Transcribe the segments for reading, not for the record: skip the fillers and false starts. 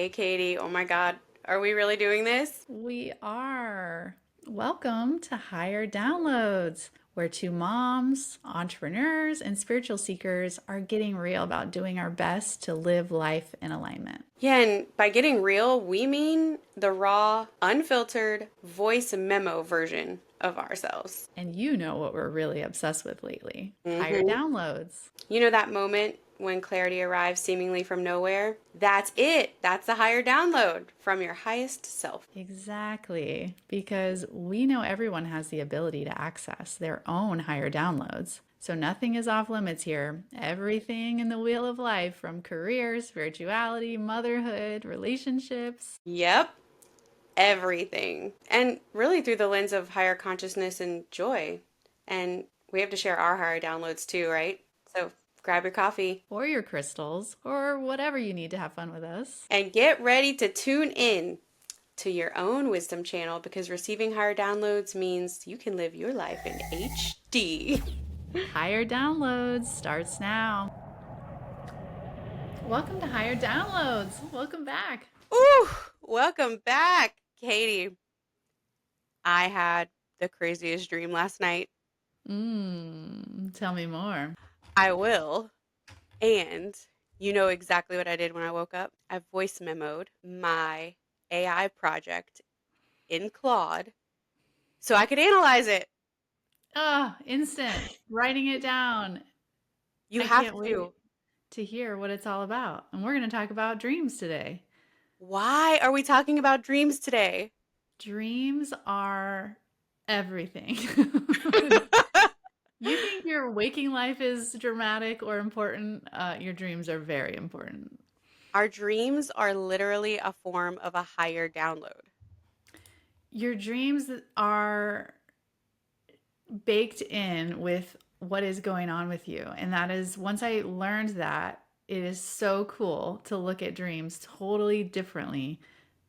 Hey, Katie. Oh my God. Are we really doing this? We are. Welcome to Higher Downloads, where two moms, entrepreneurs, and spiritual seekers are getting real about doing our best to live life in alignment. Yeah, and by getting real, we mean the raw, unfiltered voice memo version of ourselves. And you know what we're really obsessed with lately: higher hmm downloads. You know that moment when clarity arrives seemingly from nowhere? That's it. That's the higher download from your highest self. Exactly, because we know everyone has the ability to access their own higher downloads. So nothing is off limits here. Everything in the wheel of life, from career, spirituality, motherhood, relationships. Yep, everything. And really through the lens of higher consciousness and joy. And we have to share our higher downloads too, right? So grab your coffee Or your crystals, or whatever you need to have fun with us. and get ready to tune in to your own wisdom channel because receiving higher downloads means you can live your life in HD. Higher Downloads starts now. Welcome to Higher Downloads. Welcome back. Ooh, welcome back, Katie. I had the craziest dream last night. Tell me more. I will. And you know exactly what I did when I woke up. I voice memoed my AI project in Claude so I could analyze it. Ah, instant. Writing it down. You I have can't wait to. to hear what it's all about. And we're going to talk about dreams today. Why are we talking about dreams today? Dreams are everything. You think your waking life is dramatic or important? Your dreams are very important. Our dreams are literally a form of a higher download. Your dreams are baked in with what is going on with you. And that is, once I learned that, it is so cool to look at dreams totally differently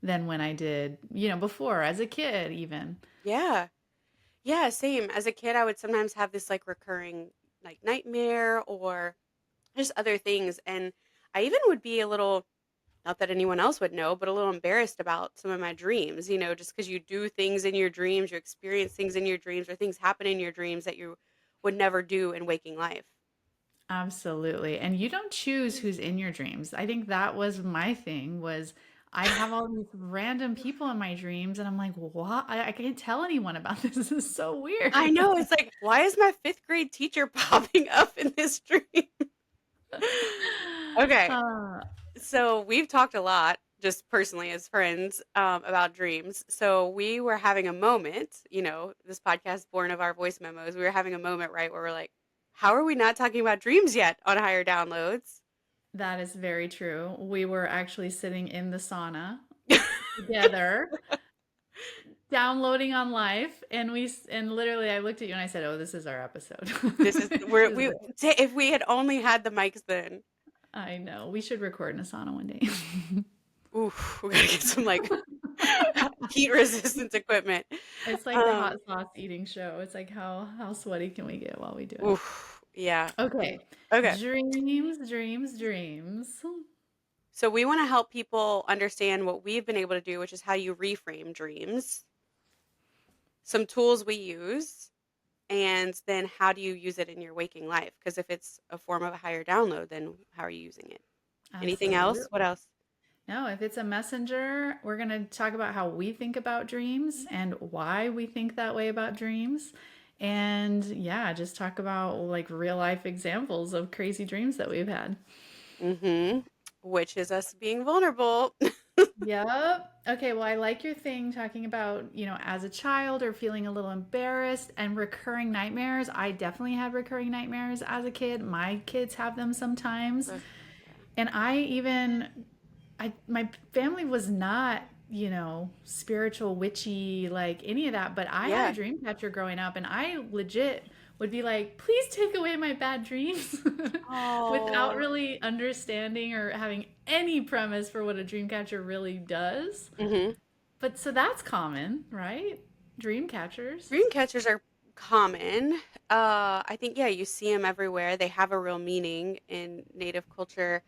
than when I did, before as a kid, even. Yeah. Yeah, same. As a kid, I would sometimes have this like recurring like nightmare or just other things. And I even would be a little, not that anyone else would know, but a little embarrassed about some of my dreams, just because you do things in your dreams, you experience things in your dreams, or things happen in your dreams that you would never do in waking life. Absolutely. And you don't choose who's in your dreams. I think that was my thing was I'd have all these random people in my dreams and I'm like, what? I can't tell anyone about this. This is so I weird. know. It's like, why is my fifth grade teacher popping up in this dream? Okay. Uh, So we've talked a lot, just personally as friends, about dreams. So we were having a moment, this podcast born of our voice memos. We were having a moment, right, where we're like, how are we not talking about dreams yet on higher downloads? that is very true. We were actually sitting in the sauna together, downloading on life, and and literally I looked at you and I said, "Oh, this is our episode." This is This is it. if we had only had the mics then. I know. We should record in a sauna one day. Oof, we gotta get some like heat resistant equipment. It's like the hot Um, sauce eating show. It's like how sweaty can we get while we do it? oof, yeah. Okay. Okay. Dreams, dreams, dreams. So we want to help people understand what we've been able to do, which is how you reframe dreams, some tools we use, and then how do you use it in your waking life? Because if it's a form of a higher download, then how are you using it? Anything else? Absolutely. What else? No, if it's a messenger, we're going to talk about how we think about dreams and why we think that way about dreams. And yeah, just talk about like real life examples of crazy dreams that we've had. Mm-hmm. Which is us being vulnerable. Yep. Okay, well, I like your thing talking about, as a child or feeling a little embarrassed and recurring nightmares. I definitely had recurring nightmares as a kid. My kids have them sometimes. Ugh, yeah. And my family was not, spiritual, witchy, like any of that, but I had a Yeah. dream catcher growing up and I legit would be like, please take away my bad dreams without Oh. really understanding or having any premise for what a dream catcher really does. Mm-hmm. But so that's common, right? Dream catchers. Dream catchers are common. I think, yeah, you see them everywhere. They have a real meaning in Native culture.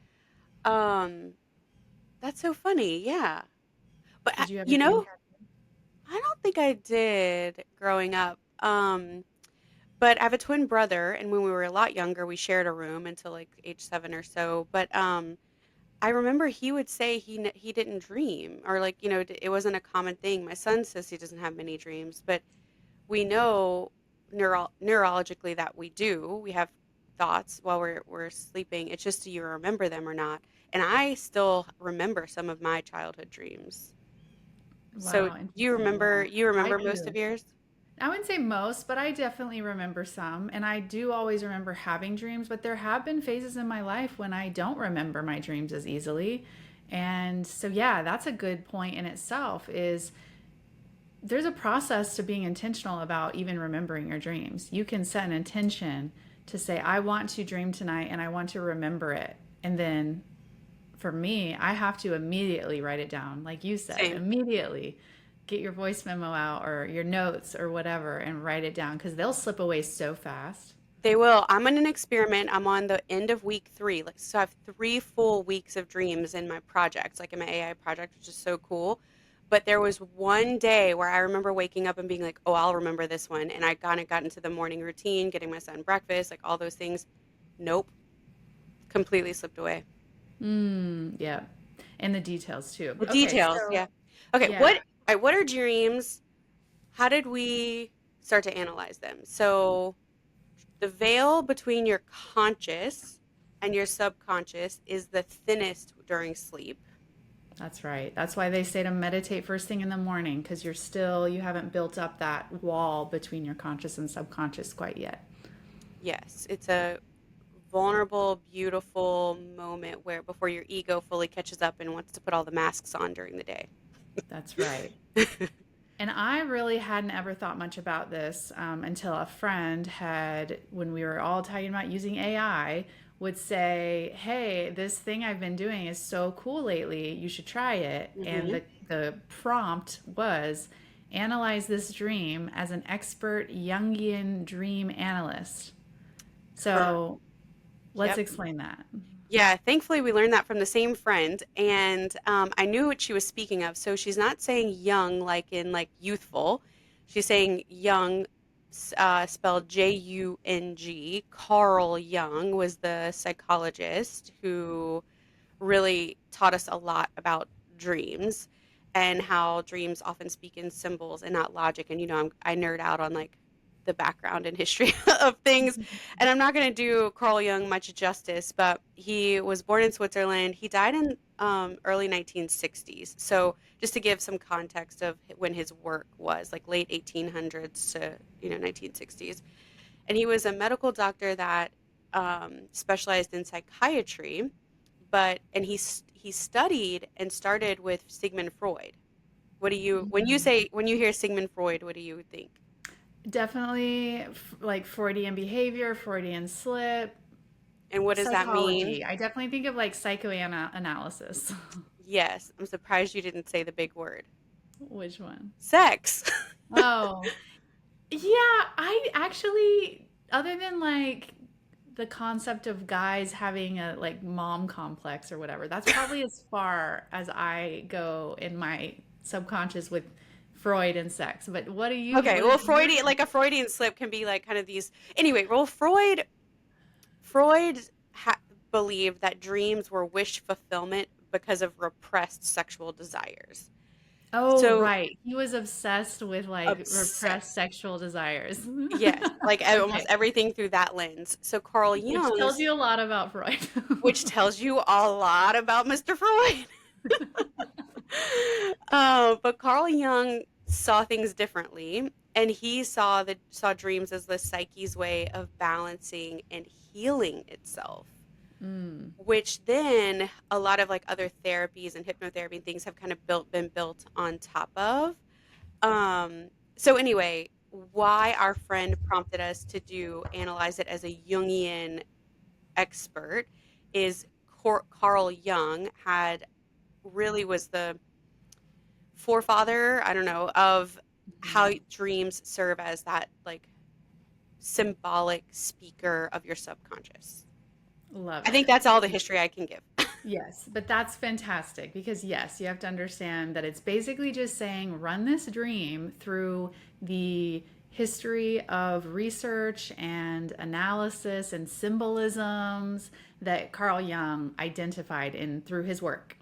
Um, That's so funny. Yeah. But Did you ever you dream you know, had? I don't think I did growing up. But I have a twin brother, and when we were a lot younger, we shared a room until like age 7 or so. But I remember he would say he didn't dream, or like, it wasn't a common thing. My son says he doesn't have many dreams, but we know neurologically that we do. We have thoughts while we're sleeping. It's just, do you remember them or not? And I still remember some of my childhood dreams. So Wow, you interesting. remember Yeah, you I remember most of do. yours? I wouldn't say most, but I definitely remember some. And I do always remember having dreams, but there have been phases in my life when I don't remember my dreams as easily. And so yeah, that's a good point in itself is there's a process to being intentional about even remembering your dreams. You can set an intention to say I want to dream tonight and I want to remember it. And then for me, I have to immediately write it down. Like you said, Same. immediately get your voice memo out or your notes or whatever and write it down because they'll slip away so fast. They will. I'm in an experiment. I'm on the end of week 3. Like, so I have 3 full weeks of dreams in my projects, like in my AI project, which is so cool. But there was one day where I remember waking up and being like, "Oh, I'll remember this one." And I kind of got into the morning routine, getting my son breakfast, like all those things. Nope, completely slipped away. Yeah. And the details too. The Okay, details, so yeah. Okay, yeah. what are dreams? How did we start to analyze them? So the veil between your conscious and your subconscious is the thinnest during sleep. That's right. That's why they say to meditate first thing in the morning because you haven't built up that wall between your conscious and subconscious quite yet. Yes, it's a vulnerable, beautiful moment where before your ego fully catches up and wants to put all the masks on during the day. That's right. And I really hadn't ever thought much about this until a friend had, when we were all talking about using AI, would say, "Hey, this thing I've been doing is so cool lately. You should try it." And Hmm. the prompt was, "Analyze this dream as an expert Jungian dream analyst." So let's Yep. explain that. Yeah, thankfully we learned that from the same friend, and I knew what she was speaking of. So she's not saying young like in like youthful. She's saying young, spelled Jung. Carl Jung was the psychologist who really taught us a lot about dreams and how dreams often speak in symbols and not logic. And I nerd out on like the background and history of things, and I'm not going to do Carl Jung much justice, but he was born in Switzerland. He died in early 1960s. So just to give some context of when his work was, like late 1800s to 1960s, and he was a medical doctor that specialized in psychiatry, and he studied and started with Sigmund Freud. What do you when you hear Sigmund Freud, what do you think? Definitely like Freudian behavior, Freudian slip, And what does that mean? psychology. I definitely think of like psychoanalysis. Yes, I'm surprised you didn't say the big word. Which one? Sex. Oh, yeah. I actually, other than like the concept of guys having a like mom complex or whatever, that's probably as far as I go in my subconscious with Freud and sex. But what do you, Okay, what well, is your, Freudian, like a Freudian slip can be like kind of these. Anyway, well, Freud believed that dreams were wish fulfillment because of repressed sexual desires. oh, So right. He was obsessed with like repressed obsessed. sexual desires. Yes, like almost Okay. everything through that lens. So Carl Which tells Jung's, you a lot about Freud. which tells you a lot about Mr. Freud. But Carl Jung saw things differently, and he saw dreams as the psyche's way of balancing and healing itself. Mm. Which then a lot of like other therapies and hypnotherapy and things have kind of been built on top of. So anyway, why our friend prompted us to do analyze it as a Jungian expert is Carl Jung had really was the forefather, I don't know, of how Mhm. dreams serve as that like symbolic speaker of your subconscious. Love I think it. that's all the history I can give. Yes, but that's fantastic because, yes, you have to understand that it's basically just saying run this dream through the history of research and analysis and symbolisms that Carl Jung identified in through his work.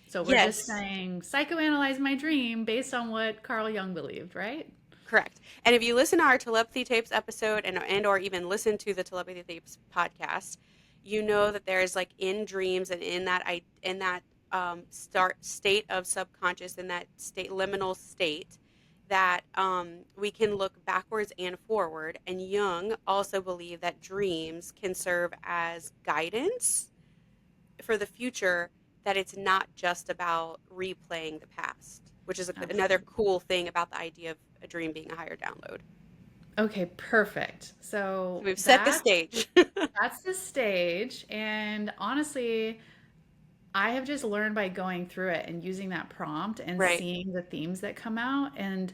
So we're just Yes. saying psychoanalyze my dream based on what Carl Jung believed, right? Correct. And if you listen to our telepathy tapes episode and or even listen to the telepathy tapes podcast, you know that there's like in dreams and in that start state of subconscious, in that state liminal state, that we can look backwards and forward. And Jung also believed that dreams can serve as guidance for the future, that it's not just about replaying the past, which is another Absolutely. cool thing about the idea of a dream being a higher download. Okay, perfect. So So we've set the stage. that's the stage, and honestly, I have just learned by going through it and using that prompt and Right. seeing the themes that come out and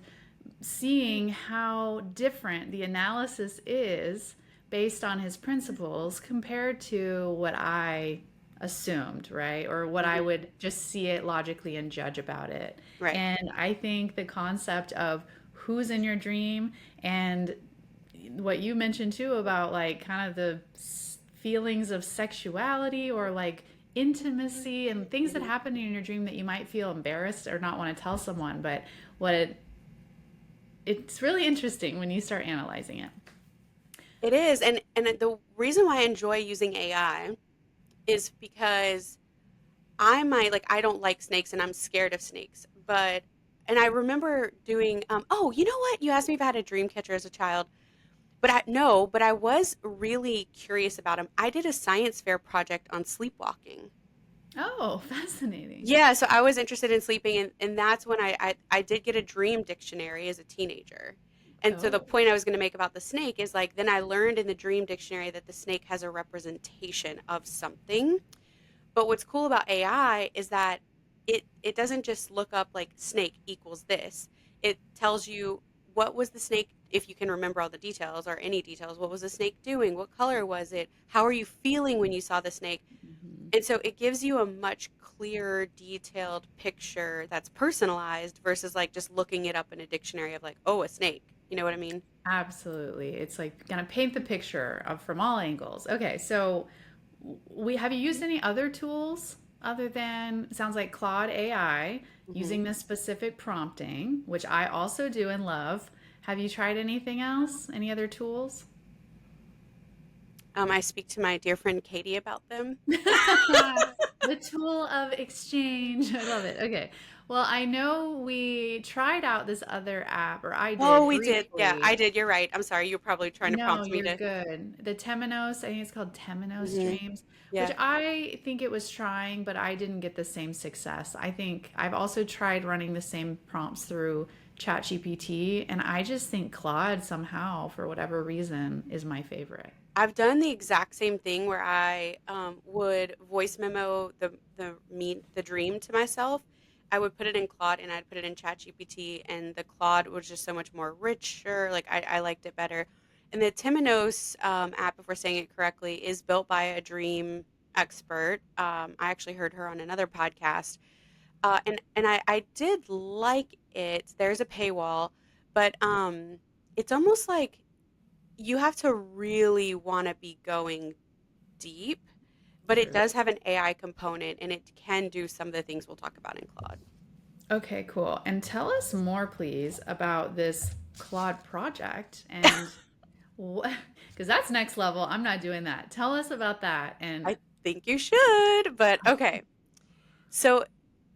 seeing how different the analysis is based on his principles compared to what I assumed, right? Or what I Hmm. would just see it logically and judge about it. Right. And I think the concept of who's in your dream and what you mentioned too about like kind of the feelings of sexuality or like intimacy and things that Hmm. happen in your dream that you might feel embarrassed or not want to tell someone, but what it's really interesting when you start analyzing it. It is, and the reason why I enjoy using AI is because I don't like snakes and I'm scared of snakes, but and I remember doing oh, you know what? You asked me if I had a dream catcher as a child. But I no, but I was really curious about them. I did a science fair project on sleepwalking. Oh, fascinating. Yeah, so I was interested in sleeping, and that's when I did get a dream dictionary as a teenager. And so the Oh, point I was going to make about the snake is like then I learned in the dream dictionary that the snake has a representation of something. But what's cool about AI is that it doesn't just look up like snake equals this. It tells you what was the snake, if you can remember all the details or any details, what was the snake doing? What color was it? How are you feeling when you saw the snake? mhm. And so it gives you a much clearer, detailed picture that's personalized versus like just looking it up in a dictionary of like, oh, a snake. You know what I mean? Absolutely. It's like gonna paint the picture of from all angles. Okay, so we have you used any other tools other than sounds like Claude AI Hmm. using this specific prompting, which I also do and love. Have you tried anything else? Any other tools? I speak to my dear friend Katie about them. The tool of exchange. I love it. Okay. Well, I know we tried out this other app, or I Oh, did we did. Yeah, I briefly. did. You're right. I'm sorry. You're probably trying to No, prompt me you're to. good. The Temenos, I think it's called Temenos Hmm. Dreams, which Yeah. I think it was trying, but I didn't get the same success. I think I've also tried running the same prompts through ChatGPT, and I just think Claude somehow, for whatever reason, is my favorite. I've done the exact same thing where I would voice memo the dream to myself. I would put it in Claude and I'd put it in ChatGPT, and the Claude was just so much more richer. Like I liked it better. And the Timonos app, if we're saying it correctly, is built by a dream expert. I actually heard her on another podcast, and I did like it. There's a paywall, but it's almost like you have to really want to be going deep, but it True. does have an AI component and it can do some of the things we'll talk about in Claude. Okay, cool. And tell us more, please, about this Claude project and what, because that's next level. I'm not doing that. Tell us about that. And I think you should, but okay. So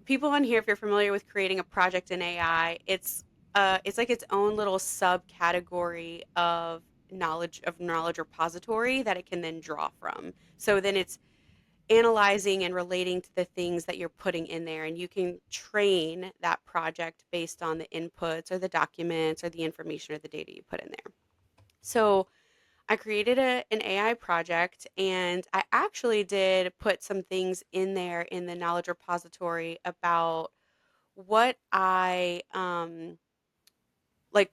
people on here, if you're familiar with creating a project in AI, it's like its own little subcategory of knowledge repository that it can then draw from. So then it's analyzing and relating to the things that you're putting in there, and you can train that project based on the inputs or the documents or the information or the data you put in there. So I created an AI project, and I actually did put some things in there in the knowledge repository about what I like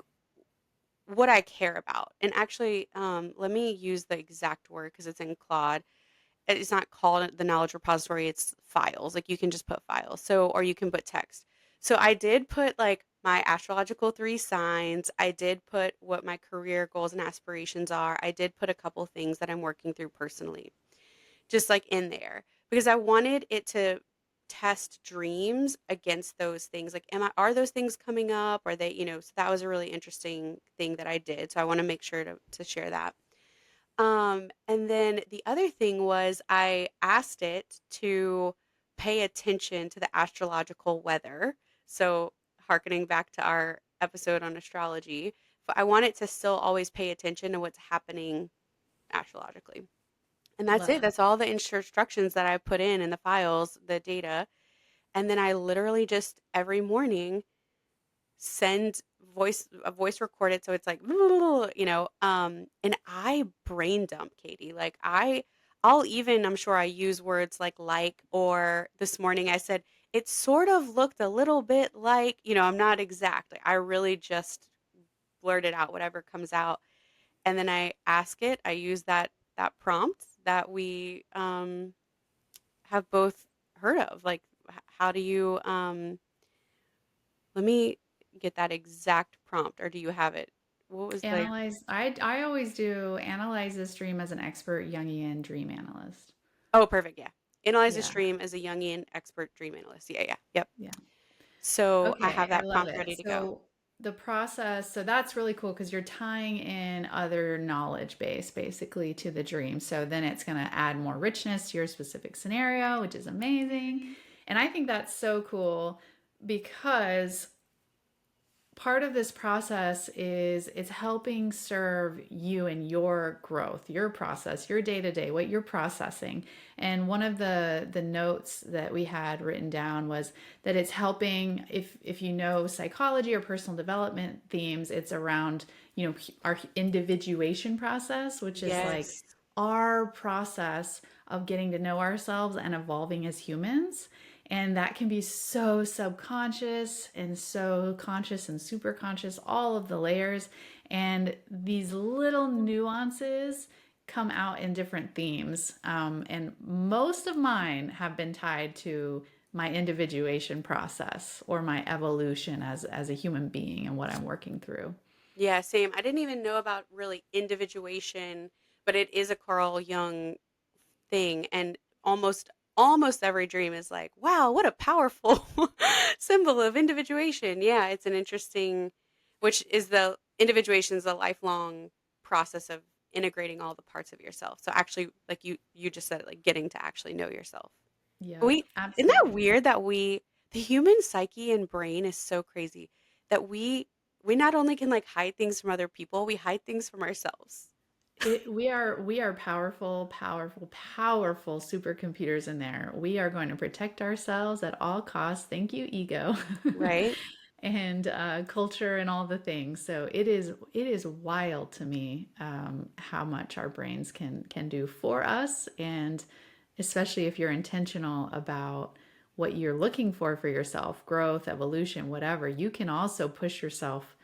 what I care about. And actually, let me use the exact word because it's in Claude. it's not called the knowledge repository, it's files. Like you can just put files. So or you can put text. So I did put like my astrological 3 signs. I did put what my career goals and aspirations are. I did put a couple things that I'm working through personally, just like in there because I wanted it to test dreams against those things. Like, are those things coming up? Are they, so that was a really interesting thing that I did. So I want to make sure to share that. And then the other thing was I asked it to pay attention to the astrological weather. So, harkening back to our episode on astrology, but I want it to still always pay attention to what's happening astrologically. And that's Love it. it. That's all the instructions that I put in the files, the data. And then I literally just every morning send a voice recorded so it's like and I brain dump Katie. Like I'll even I'm sure I use words like or this morning I said it sort of looked a little bit like, I'm not exact. Like I really just blurted out whatever comes out and then I ask it. I use that prompt that we have both heard of. Like how do you let me get that exact prompt, or do you have it? What was the Analyze. I always do analyze this dream as an expert Jungian dream analyst. Oh, perfect, yeah. Analyze the Yeah. stream as a Jungian expert dream analyst. Yeah, yeah, yep. Yeah. So I have Okay, I that love prompt it. ready to go. So the process, so that's really cool because you're tying in other knowledge base basically to the dream. So then it's going to add more richness to your specific scenario, which is amazing. And I think that's so cool because part of this process is it's helping serve you and your growth, your process, your day to day, what you're processing. And one of the notes that we had written down was that it's helping if you know psychology or personal development themes, it's around, our individuation process, which is like Yes. our process of getting to know ourselves and evolving as humans. And that can be so subconscious and so conscious and super conscious, all of the layers. And these little nuances come out in different themes. And most of mine have been tied to my individuation process or my evolution as a human being and what I'm working through. Yeah, same. I didn't even know about really individuation, but it is a Carl Jung thing and almost every dream is like, wow, what a powerful symbol of individuation. Yeah, it's an interesting which is the individuation is a lifelong process of integrating all the parts of yourself. So actually like you just said like getting to actually know yourself. Yep, We Isn't that absolutely. weird that the human psyche and brain is so crazy that we not only can like hide things from other people, we hide things from ourselves. We are powerful, powerful, powerful supercomputers in there. We are going to protect ourselves at all costs. Thank you, ego, Right? and culture and all the things. So it is wild to me, how much our brains can do for us, and especially if you're intentional about what you're looking for yourself, growth, evolution, whatever. You can also push yourself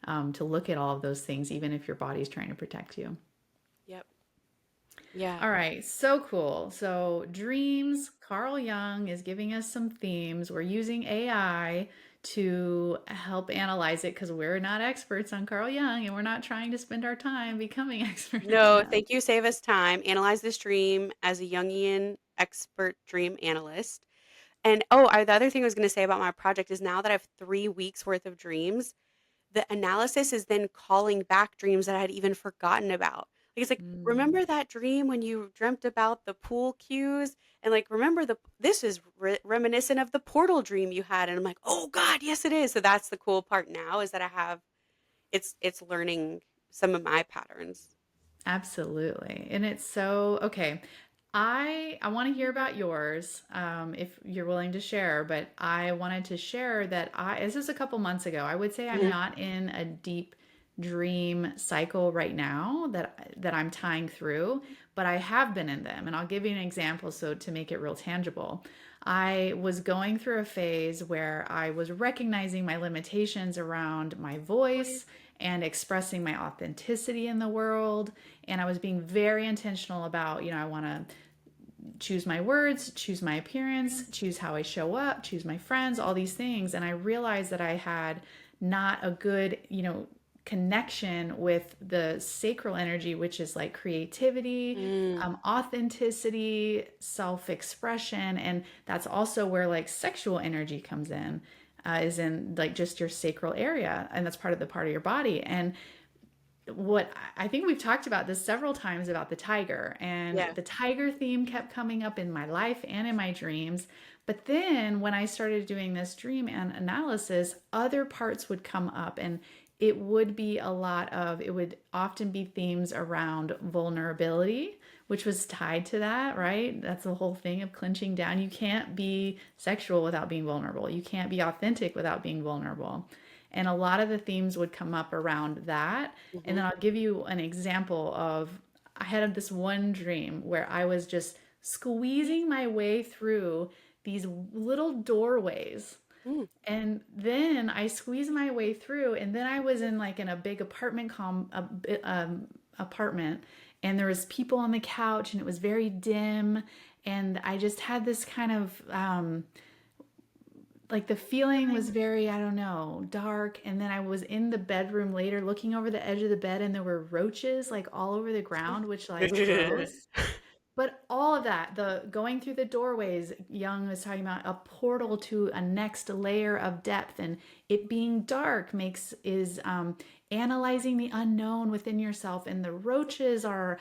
to look at all of those things, even if your body's trying to protect you. Yep. Yeah. All right, so cool. So, dreams, Carl Jung is giving us some themes. We're using AI to help analyze it because we're not experts on Carl Jung and we're not trying to spend our time becoming experts. No, No. thank you. Save us time. Analyze this dream as a Jungian expert dream analyst. And the other thing I was going to say about my project is now that I have 3 weeks worth of dreams, the analysis is then calling back dreams that I had even forgotten about. Like it's like, Mm, remember that dream when you dreamt about the pool cues? And like, remember this is reminiscent of the portal dream you had. And I'm like, oh God, yes it is. So that's the cool part now is that I have it's learning some of my patterns. absolutely. And it's so okay. I want to hear about yours, if you're willing to share, but I wanted to share that this is a couple months ago. I would say I'm Mhm. not in a deep dream cycle right now that I'm tying through, but I have been in them. And I'll give you an example so to make it real tangible. I was going through a phase where I was recognizing my limitations around my voice and expressing my authenticity in the world. And I was being very intentional about, I want to choose my words, choose my appearance, choose how I show up, choose my friends, all these things. And I realized that I had not a good, connection with the sacral energy, which is like creativity, Mm, authenticity, self expression. And that's also where like sexual energy comes in, is in like just your sacral area. And that's part of your body. And what I think we've talked about this several times about the tiger, and yeah. the tiger theme kept coming up in my life and in my dreams. But then when I started doing this dream and analysis, other parts would come up, and it would be a lot of, it would often be themes around vulnerability, which was tied to that, right? That's the whole thing of clenching down. You can't be sexual without being vulnerable, you can't be authentic without being vulnerable. And a lot of the themes would come up around that. And Hmm. then I'll give you an example of, I had this one dream where I was just squeezing my way through these little doorways. Mm, And then I squeezed my way through, and then I was in a big apartment, and there was people on the couch, and it was very dim, and I just had this kind of like the feeling was very, I don't know, dark. And then I was in the bedroom later looking over the edge of the bed, and there were roaches like all over the ground, which like gross. But all of that, the going through the doorways, Young was talking about a portal to a next layer of depth, and it being dark makes is analyzing the unknown within yourself, and the roaches are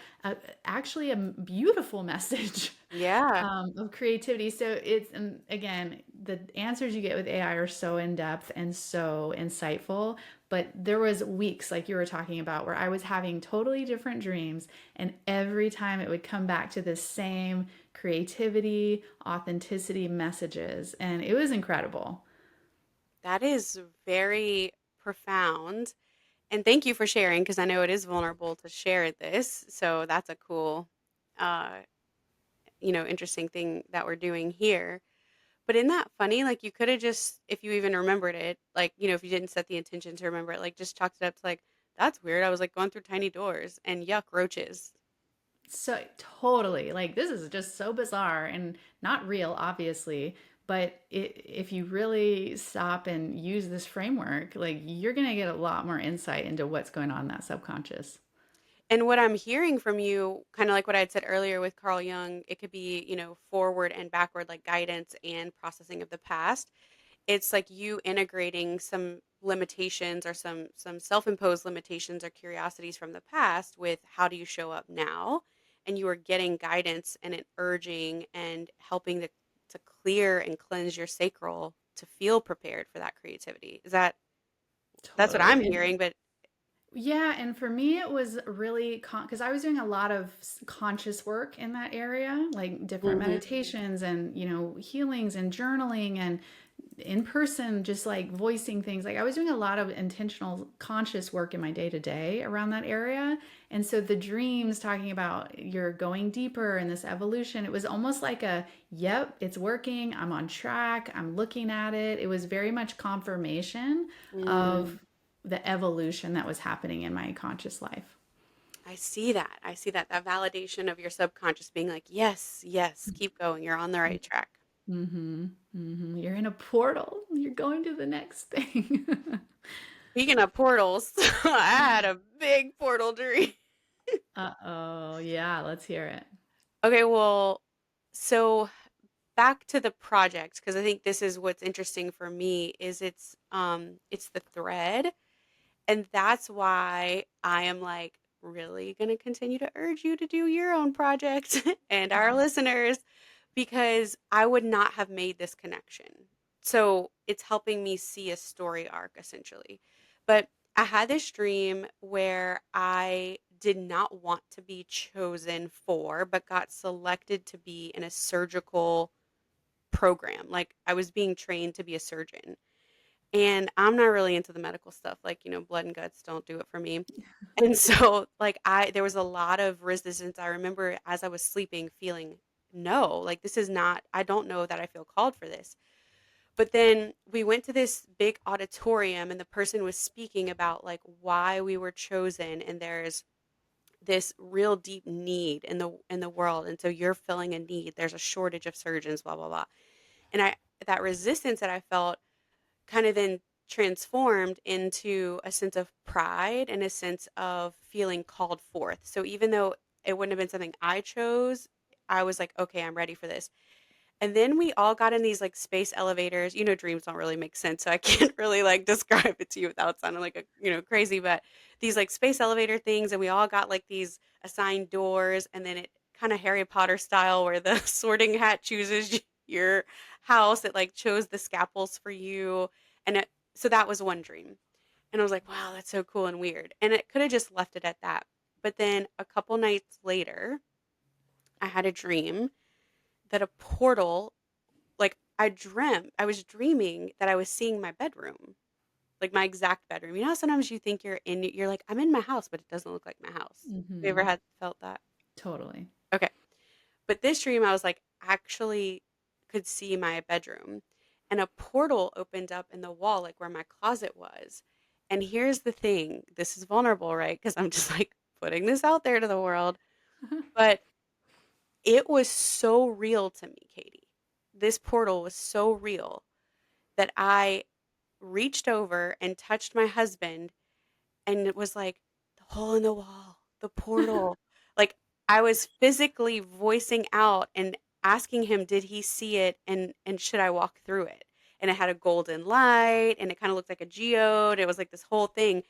actually a beautiful message yeah. of creativity. So it's, and again, the answers you get with AI are so in depth and so insightful. But there was weeks, like you were talking about, where I was having totally different dreams, and every time it would come back to the same creativity, authenticity messages, and it was incredible. That is very profound. And thank you for sharing because I know it is vulnerable to share this. So that's a cool, uh, interesting thing that we're doing here. But isn't that funny? Like you could have just, if you even remembered it, like, if you didn't set the intention to remember it, like just chalked it up to like, that's weird. I was like going through tiny doors and yuck, roaches. So totally, like this is just so bizarre and not real, obviously. But if you really stop and use this framework, like you're gonna get a lot more insight into what's going on in that subconscious. And what I'm hearing from you, kind of like what I had said earlier with Carl Jung, it could be, forward and backward, like guidance and processing of the past. It's like you integrating some limitations or some self-imposed limitations or curiosities from the past with how do you show up now, and you are getting guidance and an urging and helping to clear and cleanse your sacral to feel prepared for that creativity. That's what Totally. I'm And hearing, but yeah, and for me, it was really because I was doing a lot of conscious work in that area, like different mhm. meditations and, healings and journaling and in person, just like voicing things. Like I was doing a lot of intentional conscious work in my day to day around that area. And so the dreams talking about you're going deeper in this evolution, it was almost like yep, it's working. I'm on track. I'm looking at it. It was very much confirmation Mm, of the evolution that was happening in my conscious life. I see that. I see that validation of your subconscious being like, yes, yes, keep going. You're on the right track. Mm-hmm. Mm-hmm. You're in a portal. You're going to the next thing. Speaking of portals, I had a big portal dream. Uh-oh. Yeah, let's hear it. Okay, well, so back to the project because I think this is what's interesting for me is it's the thread, and that's why I am like really going to continue to urge you to do your own project and our listeners because I would not have made this connection. So, it's helping me see a story arc essentially. But I had this dream where I did not want to be chosen for, but got selected to be in a surgical program. Like I was being trained to be a surgeon. And I'm not really into the medical stuff. Like, blood and guts don't do it for me. And so, like, there was a lot of resistance. I remember as I was sleeping feeling, no, like, this is not, I don't know that I feel called for this. But then we went to this big auditorium and the person was speaking about like why we were chosen. And there's this real deep need in the world, and so you're filling a need. There's a shortage of surgeons, blah blah blah. And I that resistance that I felt kind of then transformed into a sense of pride and a sense of feeling called forth. So even though it wouldn't have been something I chose, I was like, okay, I'm ready for this. And then we all got in these like space elevators. You know, dreams don't really make sense, so I can't really like describe it to you without sounding like a crazy. But these like space elevator things, and we all got like these assigned doors, and then it kind of Harry Potter style, where the Sorting Hat chooses your house. It like chose the scalpels for you, and so that was one dream. And I was like, wow, that's so cool and weird. And it could have just left it at that. But then a couple nights later, I had a dream that a portal like, I was dreaming that I was seeing my bedroom, like, my exact bedroom. You know how sometimes you think you're like, "I'm in my house, but it doesn't look like my house." Have you ever Hmm. felt that? Totally. Okay. But this dream, I was, like, actually could see my bedroom, and a portal opened up in the wall, like, where my closet was. And here's the thing, this is vulnerable, right? Because 'Cause I'm just, like, putting this out there to the world, but it was so real to me, Katie. This portal was so real that I reached over and touched my husband, and it was like, "The hole in the wall, the portal." Like, I was physically voicing out and asking him, did he see it, and should I walk through it? And it had a golden light, and it kinda looked like a geode, it was like this whole thing,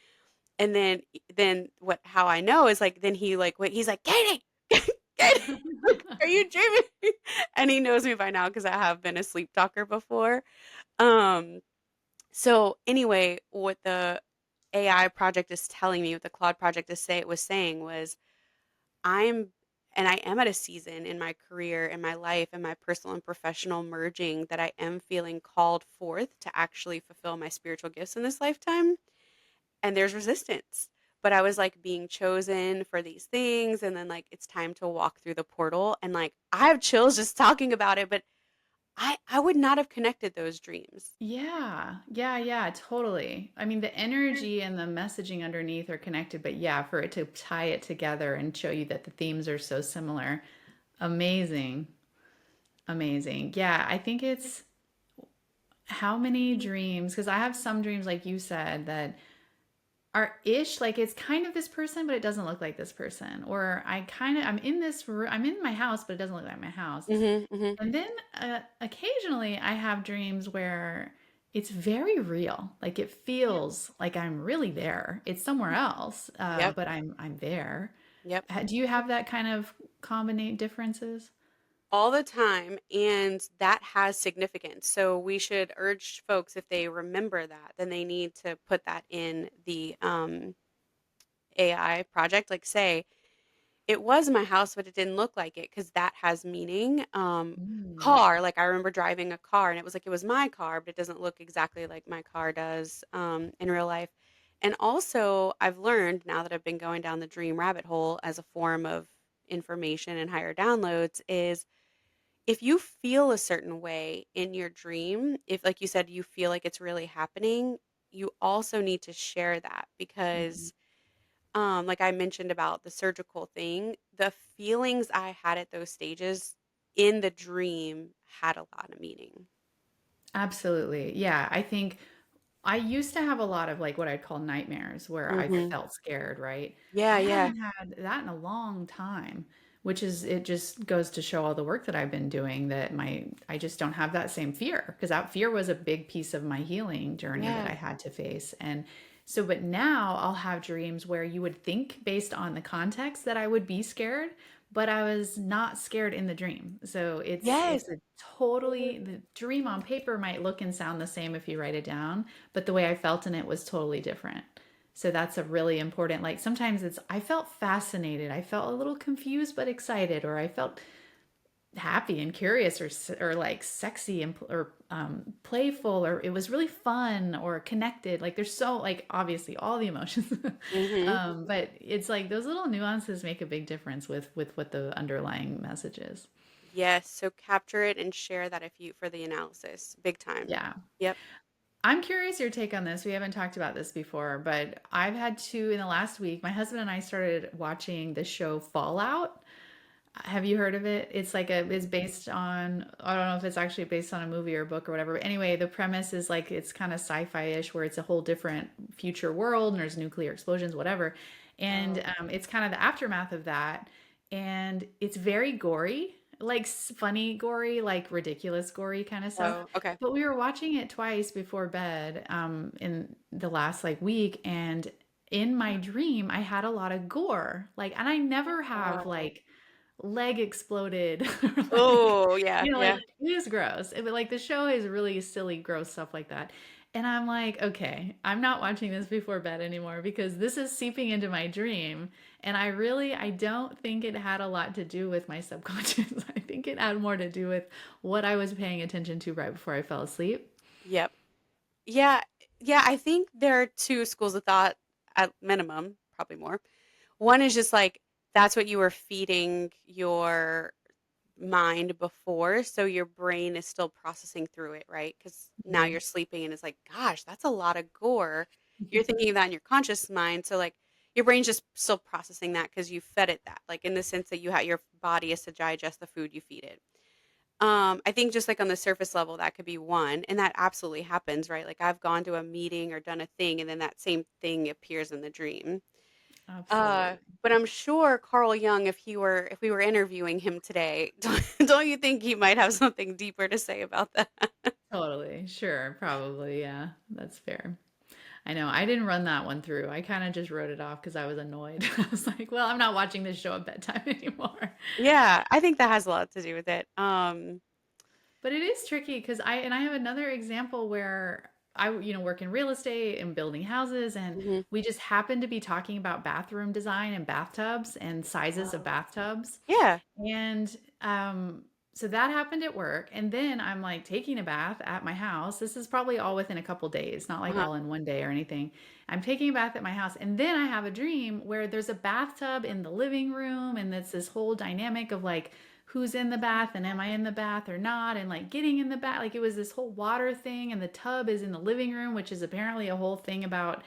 and then what how I know is, like, then he, like, wait, he's like, "Katie, Katie, like, are you dreaming?" And he knows me by now because I have been a sleep talker before, um so anyway, what the AI project is telling me, what the Claude project was saying was, I'm and I am at a season in my career, in my life, in my personal and professional merging that I am feeling called forth to actually fulfill my spiritual gifts in this lifetime. And there's resistance. But I was like being chosen for these things, and then like it's time to walk through the portal. And like I have chills just talking about it, but I would not have connected those dreams. Yeah. Yeah, yeah, totally. I mean, the energy and the messaging underneath are connected, but yeah, for it to tie it together and show you that the themes are so similar. Amazing. Amazing. Yeah, I think it's how many dreams, because I have some dreams, like you said, that are ish, like it's kind of this person, but it doesn't look like this person. Or I'm in this room, I'm in my house, but it doesn't look like my house. Mhm, mhm. And then occasionally I have dreams where it's very real. Like it Yep. feels like I'm really there. It's somewhere else, Yep. but I'm there. Yep. Do you have that kind of combinate differences? All the time, and that has significance. So we should urge folks if they remember that, then they need to put that in the AI project. Like say, it was my house, but it didn't look like it because that has meaning. Mm. Car, like I remember driving a car and it was like it was my car, but it doesn't look exactly like my car does in real life. And also, I've learned now that I've been going down the dream rabbit hole as a form of information and higher downloads is if you feel a certain way in your dream, if like you said, you feel like it's really happening, you also need to share that Mhm. because like I mentioned about the surgical thing, the feelings I had at those stages in the dream had a lot of meaning. Absolutely. Yeah, I think I used to have a lot of like what I'd call nightmares where I Mhm. felt scared, right? Yeah, I yeah. haven't had that in a long time, which is it just goes to show all the work that I've been doing that I just don't have that same fear because that fear was a big piece of my healing journey that Yeah. I had to face. And so but now I'll have dreams where you would think based on the context that I would be scared, but I was not scared in the dream. So Yes. it's a totally the dream on paper might look and sound the same if you write it down, but the way I felt in it was totally different. So that's a really important, like sometimes it's, I felt fascinated. I felt a little confused but excited, or I felt happy and curious, or like sexy and or playful, or it was really fun or connected. Like there's so like obviously all the emotions, Mhm. but it's like those little nuances make a big difference with what the underlying message is. Yes, so capture it and share that if you for the analysis. Big time. Yeah. Yep. I'm curious your take on this. We haven't talked about this before, but I've had to in the last week. My husband and I started watching the show Fallout. Have you heard of it? It's based on, I don't know if it's actually based on a movie or a book or whatever. But anyway, the premise is like it's kind of sci-fi-ish where it's a whole different future world and there's nuclear explosions, whatever. And Oh. it's kind of the aftermath of that. And it's very gory, like funny gory, like ridiculous gory kind of stuff. Oh, okay. But we were watching it twice before bed in the last like week, and in my dream I had a lot of gore. Like, and I never have Oh. like leg exploded or like, Oh, yeah, like yeah. it is gross. But like the show is really silly, gross stuff like that. And I'm like, okay, I'm not watching this before bed anymore because this is seeping into my dream. And I don't think it had a lot to do with my subconscious. I think it had more to do with what I was paying attention to right before I fell asleep. Yep. Yeah, yeah, I think there are 2 schools of thought at minimum, probably more. One is just like that's what you were feeding your mind before, so your brain is still processing through it, right? Because now Mhm. you're sleeping and it's like, gosh, that's a lot of gore. You're thinking of that in your conscious mind, so like your brain's just still processing that because you fed it that, like in the sense that your body is to digest the food you feed it. I think just like on the surface level, that could be one, and that absolutely happens, right? Like I've gone to a meeting or done a thing, and then that same thing appears in the dream. Absolutely. But I'm sure Carl Jung, if we were interviewing him today, don't you think he might have something deeper to say about that? Totally. Sure. Probably. Yeah. That's fair. I know. I didn't run that one through. I kind of just wrote it off because I was annoyed. I was like, well, I'm not watching this show at bedtime anymore. Yeah, I think that has a lot to do with it. But it is tricky because I have another example where I work in real estate and building houses, and Mhm. we just happened to be talking about bathroom design and bathtubs and sizes of Oh. bathtubs. Yeah. And so that happened at work. And then I'm like taking a bath at my house. This is probably all within a couple days, not like Uh-huh. all in one day or anything. I'm taking a bath at my house. And then I have a dream where there's a bathtub in the living room. And it's this whole dynamic of like, who's in the bath and am I in the bath or not? And like getting in the bath. Like it was this whole water thing. And the tub is in the living room, which is apparently a whole thing about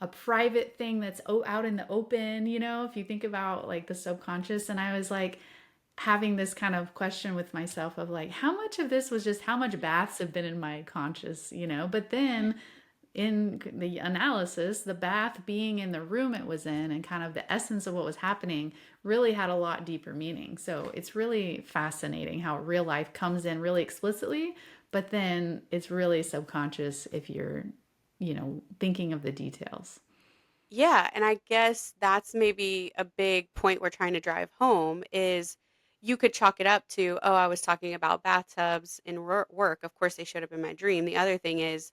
a private thing that's out in the open, if you think about like the subconscious. And I was like, having this kind of question with myself of like how much of this was just how much baths have been in my conscious. But then in the analysis, the bath being in the room it was in and kind of the essence of what was happening really had a lot deeper meaning. So it's really fascinating how real life comes in really explicitly, but then it's really subconscious if you're thinking of the details. Yeah, and I guess that's maybe a big point we're trying to drive home is you could chalk it up to, oh, I was talking about bathtubs in work. Of course, they showed up in my dream. The other thing is,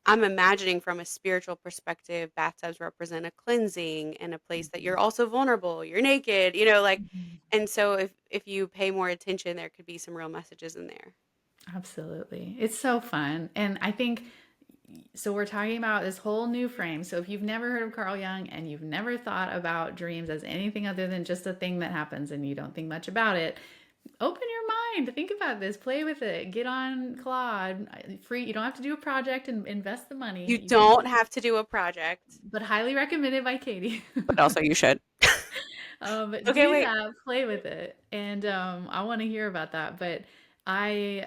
I'm imagining from a spiritual perspective, bathtubs represent a cleansing and a place that you're Mhm. also vulnerable. You're naked, like, Mhm. and so if you pay more attention, there could be some real messages in there. Absolutely. It's so fun. And I think so. We're talking about this whole new frame. So if you've never heard of Carl Jung and you've never thought about dreams as anything other than just a thing that happens and you don't think much about it, open your mind. Think about this. Play with it. Get on Claude. Free. You don't have to do a project and invest the money. You You can don't just, have to do a project, but highly recommended by Katie. but also you should. Okay, Do wait. that. Play with it. And I want to hear about that. But I,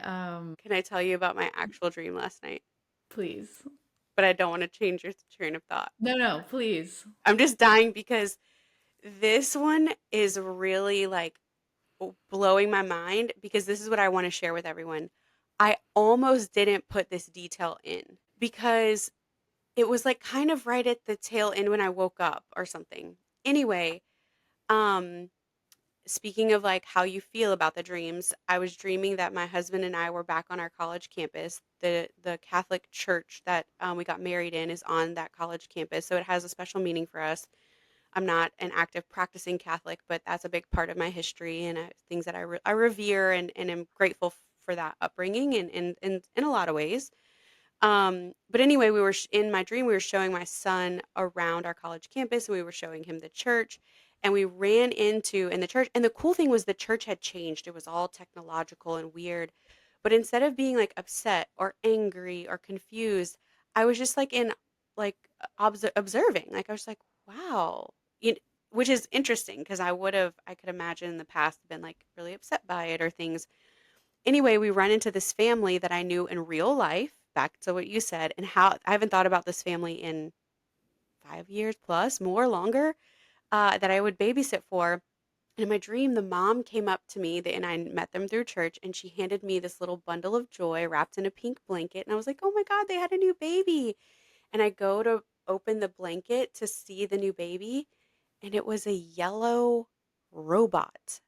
Can I tell you about my actual dream last night? please. But I don't want to change your train of thought. No, no, please. I'm just dying because this one is really like blowing my mind because this is what I want to share with everyone. I almost didn't put this detail in because it was like kind of right at the tail end when I woke up or something. Anyway, um speaking of like how you feel about the dreams, I was dreaming that my husband and I were back on our college campus. The Catholic church that we got married in is on that college campus, so it has a special meaning for us. I'm not an active practicing Catholic, but that's a big part of my history and things that I revere and am grateful for that upbringing and in a lot of ways. But anyway, in my dream, we were showing my son around our college campus and we were showing him the church and we ran into in the church. And the cool thing was the church had changed. It was all technological and weird. But instead of being like upset or angry or confused, I was just like in like observing. Like I was like, wow. You which is interesting because I could imagine in the past been like really upset by it or things. Anyway, we run into this family that I knew in real life, back to what you said, and how I haven't thought about this family in 5 years plus, more, longer, that I would babysit for. And in my dream, the mom came up to me, and I met them through church, and she handed me this little bundle of joy wrapped in a pink blanket. And I was like, oh my God, they had a new baby. And I go to open the blanket to see the new baby, and it was a yellow robot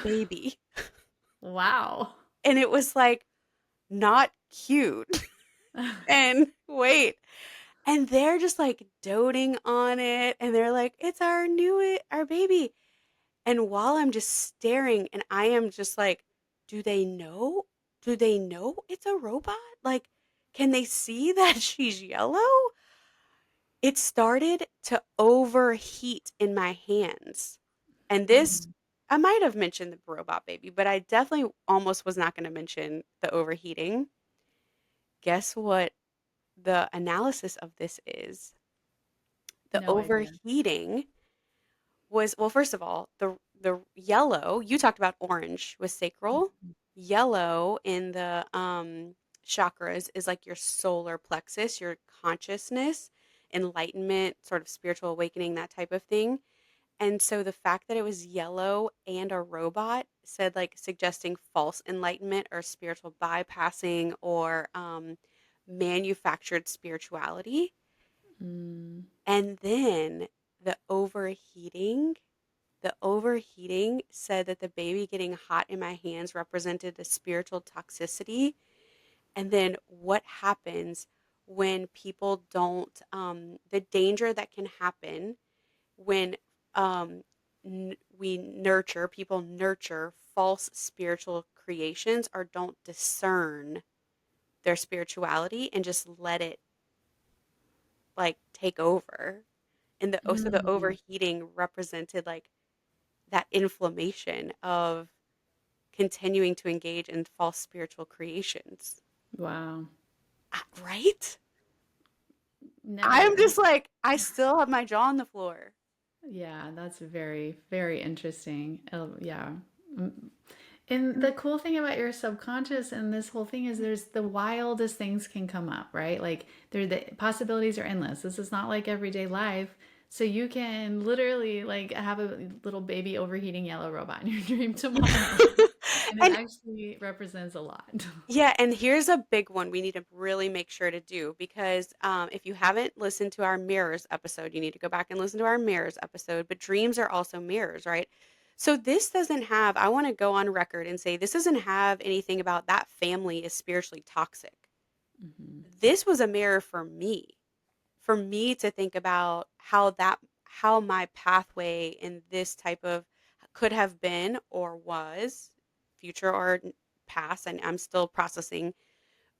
baby. Wow. And it was like not cute. And wait, and they're just like doting on it, and they're like, it's our baby. And while I'm just staring and I am just like, do they know? Do they know it's a robot? Like, can they see that she's yellow? It started to overheat in my hands. And this, Mm. I might have mentioned the robot baby, but I definitely almost was not going to mention the overheating. Guess what the analysis of this is? The No idea. overheating was, well, first of all, the yellow, you talked about orange was sacral. Yellow in the chakras is like your solar plexus, your consciousness, enlightenment, sort of spiritual awakening, that type of thing. And so the fact that it was yellow and a robot said, like, suggesting false enlightenment or spiritual bypassing or manufactured spirituality. Mm. And then the overheating, the overheating said that the baby getting hot in my hands represented a spiritual toxicity. And then what happens when people don't, the danger that can happen when um, people nurture false spiritual creations or don't discern their spirituality and just let it like take over. And the Mm. overheating represented like that inflammation of continuing to engage in false spiritual creations. Wow. Right? I'm Never. just like, I still have my jaw on the floor. Yeah, that's very, very interesting. Yeah. Mm. And the cool thing about your subconscious and this whole thing is there's the wildest things can come up, right? Like the possibilities are endless. This is not like everyday life. So you can literally like have a little baby overheating yellow robot in your dream tomorrow. And it And actually represents a lot. yeah, and here's a big one we need to really make sure to do because if you haven't listened to our mirrors episode, you need to go back and listen to our mirrors episode. But dreams are also mirrors, right? So this doesn't have, I want to go on record and say this doesn't have anything about that family is spiritually toxic. Hmm. This was a mirror for me to think about how my pathway in this type of could have been or was future or past, and I'm still processing,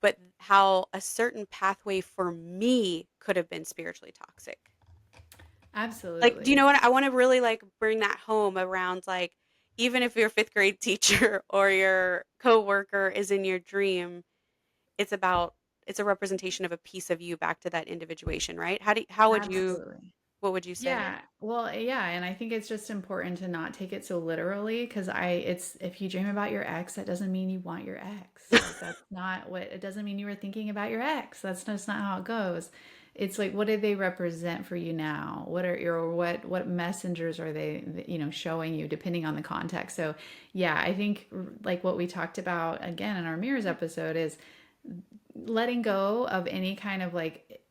but how a certain pathway for me could have been spiritually toxic. Like, do you know Absolutely. what I want to really like bring that home around, like, even if your fifth grade teacher or your coworker is in your dream, it's about it's a representation of a piece of you back to that individuation, right? How would you Absolutely. what would you say? Yeah. Well, yeah, and I think it's just important to not take it so literally because it's if you dream about your ex, that doesn't mean you want your ex. Like that's not what it doesn't mean you were thinking about your ex. That's just not how it goes. It's like what do they represent for you now? What are your what messengers are they showing you depending on the context. So, yeah, I think like what we talked about again in our mirrors episode is letting go of any kind of like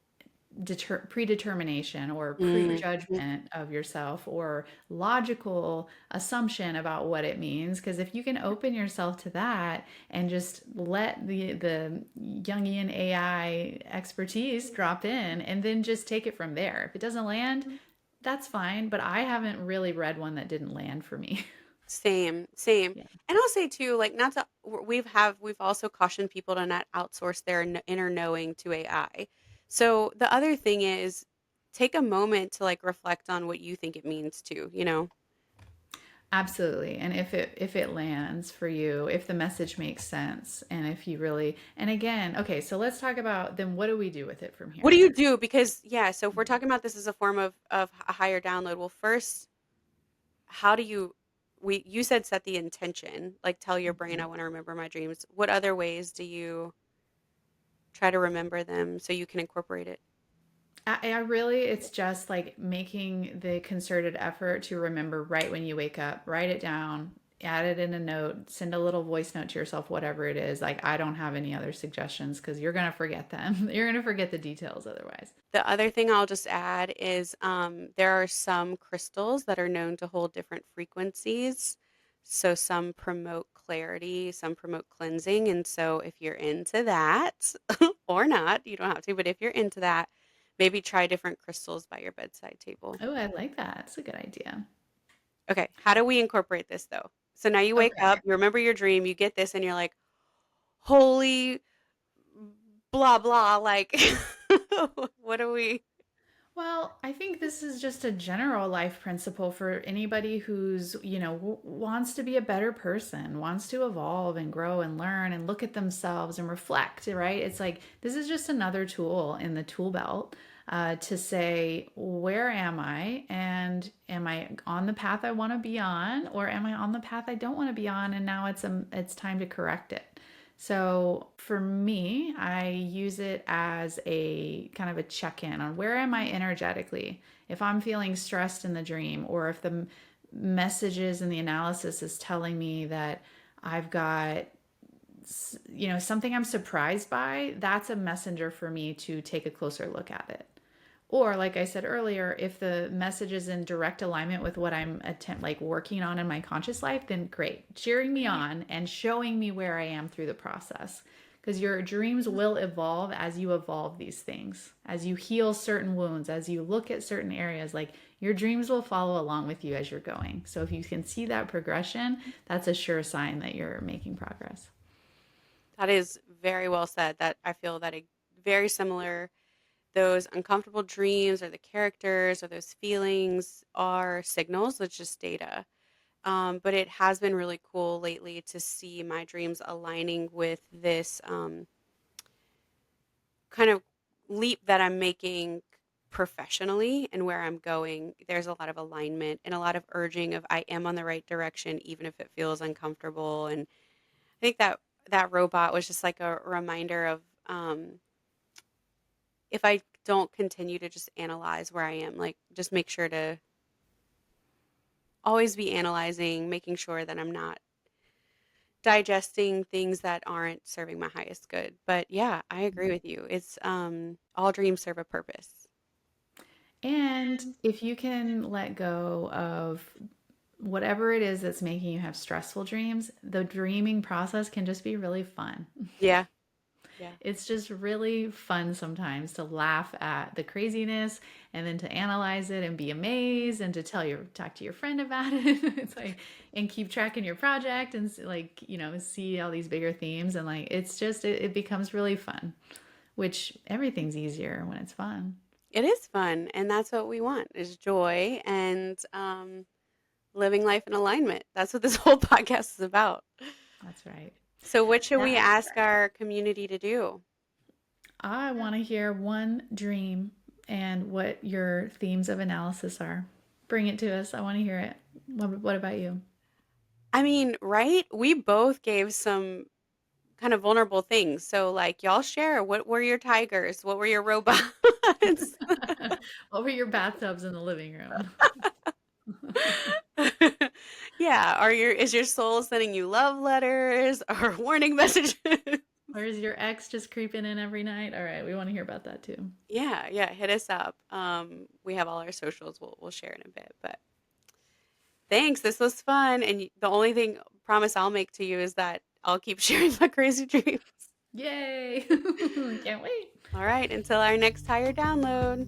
predetermination or Mm, prejudgment of yourself or logical assumption about what it means because if you can open yourself to that and just let the Jungian AI expertise drop in and then just take it from there. If it doesn't land, that's fine, but I haven't really read one that didn't land for me. same, same. Yeah. And I'll say too, like, not to we've also cautioned people to not outsource their inner knowing to AI. So the other thing is take a moment to like reflect on what you think it means too, you know? Absolutely. And if it lands for you, if the message makes sense, and if you really, and again, okay, so let's talk about then what do we do with it from What do here? you do? Because yeah, so if we're talking about this as a form of a higher download, well, first, how do you we you said set the intention, like tell your brain I want to remember my dreams. What other ways do you try to remember them so you can incorporate it? I really, it's just like making the concerted effort to remember right when you wake up, write it down, add it in a note, send a little voice note to yourself, whatever it is. Like, I don't have any other suggestions because you're going to forget them. You're going to forget the details otherwise. The other thing I'll just add is there are some crystals that are known to hold different frequencies. So some promote clarity, some promote cleansing. And so if you're into that, or not, you don't have to, but if you're into that, maybe try different crystals by your bedside table. Oh, I like that. It's a good idea. Okay, how do we incorporate this though? So now you wake Okay. up, you remember your dream, you get this, and you're like, holy blah blah, like, what do we? Well, I think this is just a general life principle for anybody who's, wants to be a better person, wants to evolve and grow and learn and look at themselves and reflect, right? It's like this is just another tool in the tool belt to say, where am I? And am I on the path I want to be on, or am I on the path I don't want to be on? And now it's time to correct it. So for me, I use it as a kind of a check in on where am I energetically. If I'm feeling stressed in the dream, or if the messages and the analysis is telling me that I've got something I'm surprised by, that's a messenger for me to take a closer look at it. Or, like I said earlier, if the message is in direct alignment with what I'm working on in my conscious life, then great, cheering me on and showing me where I am through the process. Because your dreams will evolve as you evolve these things, as you heal certain wounds, as you look at certain areas. Like your dreams will follow along with you as you're going. So if you can see that progression, that's a sure sign that you're making progress. That is very well said. That I feel that very similar. Those uncomfortable dreams or the characters or those feelings are signals. It's just data. But it has been really cool lately to see my dreams aligning with this kind of leap that I'm making professionally and where I'm going. There's a lot of alignment and a lot of urging of I am on the right direction, even if it feels uncomfortable. And I think that robot was just like a reminder of if I don't continue to just analyze where I am, like just make sure to always be analyzing, making sure that I'm not digesting things that aren't serving my highest good. But yeah, I agree with you. It's all dreams serve a purpose. And if you can let go of whatever it is that's making you have stressful dreams, the dreaming process can just be really fun. Yeah. Yeah. It's just really fun sometimes to laugh at the craziness and then to analyze it and be amazed and to talk to your friend about it. It's like, and keep tracking your project and see all these bigger themes. And like, it's just, it becomes really fun, which everything's easier when it's fun. It is fun, and that's what we want is joy and living life in alignment. That's what this whole podcast is about. That's right. So what should we That ask our community to do? I want to hear one dream and what your themes of analysis are. Bring it to us. I want to hear it. What about you? I mean, right? We both gave some kind of vulnerable things. So like y'all share what were your tigers? What were your robots? Over your bathtubs in the living room. Yeah, is your soul sending you love letters or warning messages? Or is your ex just creeping in every night? All right, we want to hear about that too. Yeah, yeah, hit us up. We have all our socials. We'll share in a bit, but thanks. This was fun, and the only thing promise I'll make to you is that I'll keep sharing my crazy dreams. Yay! Can't wait. All right, until our next higher download.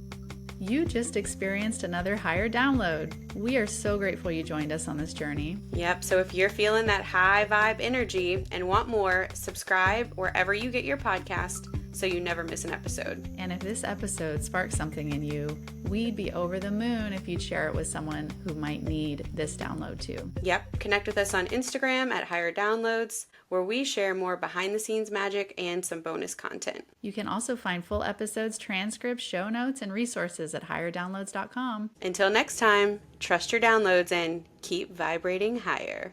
You just experienced another higher download. We are so grateful you joined us on this journey. Yep, so if you're feeling that high vibe energy and want more, subscribe wherever you get your podcast so you never miss an episode. And if this episode sparks something in you, we'd be over the moon if you'd share it with someone who might need this download too. Yep, connect with us on Instagram at Higher Downloads, where we share more behind the scenes magic and some bonus content. You can also find full episodes, transcripts, show notes, and resources at higherdownloads.com. Until next time, trust your downloads and keep vibrating higher.